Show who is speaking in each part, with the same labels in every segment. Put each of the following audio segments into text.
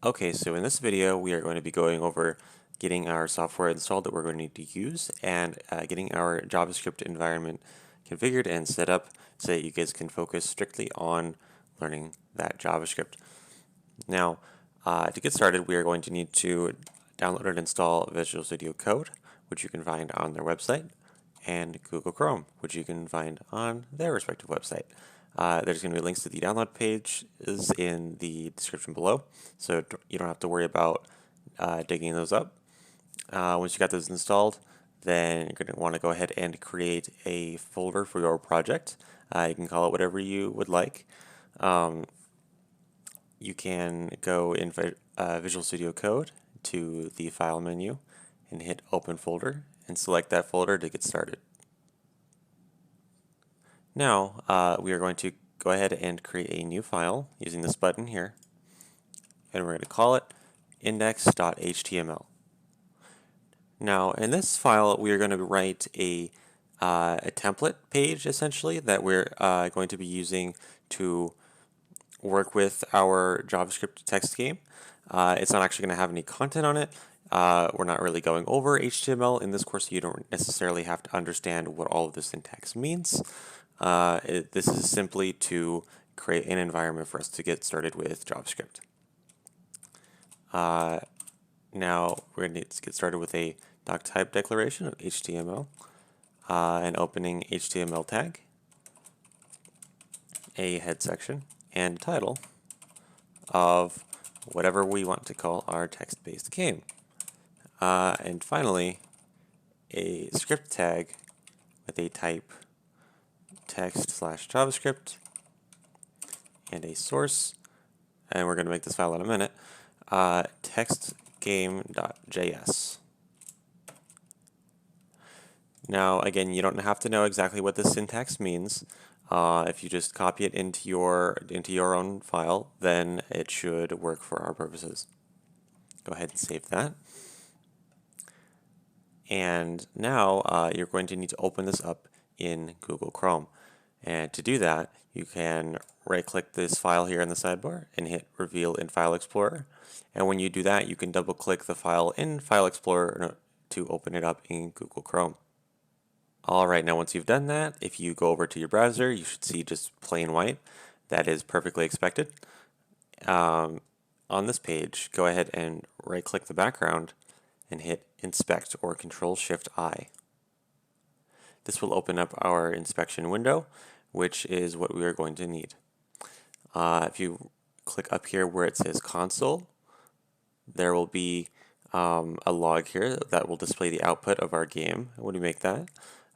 Speaker 1: Okay, so in this video we are going to be going over getting our software installed that we're going to need to use and getting our JavaScript environment configured and set up so that you guys can focus strictly on learning that JavaScript. Now, to get started, we are going to need to download and install Visual Studio Code, which you can find on their website, and Google Chrome, which you can find on their respective website. There's going to be links to the download page is in the description below, so you don't have to worry about digging those up. Once you got those installed, then you're going to want to go ahead and create a folder for your project. You can call it whatever you would like. You can go in Visual Studio Code to the File menu and hit Open Folder and select that folder to get started. Now, we are going to go ahead and create a new file using this button here, and we're going to call it index.html. Now, in this file, we are going to write a template page, essentially, that we're going to be using to work with our JavaScript text game. It's not actually going to have any content on it. We're not really going over HTML in this course. You don't necessarily have to understand what all of the syntax means. This is simply to create an environment for us to get started with JavaScript. Now we're going to get started with a doc type declaration of HTML, an opening HTML tag, a head section, and title of whatever we want to call our text-based game. And finally, a script tag with a type text/JavaScript and a source, and we're going to make this file in a minute, textgame.js. Now, again, you don't have to know exactly what this syntax means. If you just copy it into your own file, then it should work for our purposes. Go ahead and save that. And now you're going to need to open this up in Google Chrome. And to do that, you can right-click this file here in the sidebar and hit Reveal in File Explorer. And when you do that, you can double-click the file in File Explorer to open it up in Google Chrome. Alright, now once you've done that, if you go over to your browser, you should see just plain white. That is perfectly expected. On this page, go ahead and right-click the background and hit Inspect or Control-Shift-I. This will open up our inspection window, which is what we are going to need. If you click up here where it says Console, there will be a log here that will display the output of our game when we make that,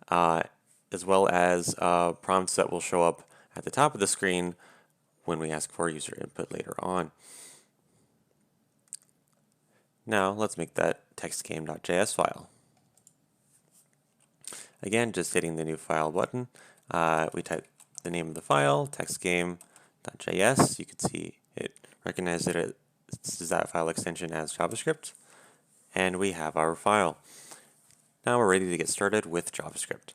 Speaker 1: as well as prompts that will show up at the top of the screen when we ask for user input later on. Now let's make that textgame.js file. Again, just hitting the new file button, we type the name of the file, textgame.js. You can see it recognizes it as that file extension as JavaScript, and we have our file. Now we're ready to get started with JavaScript.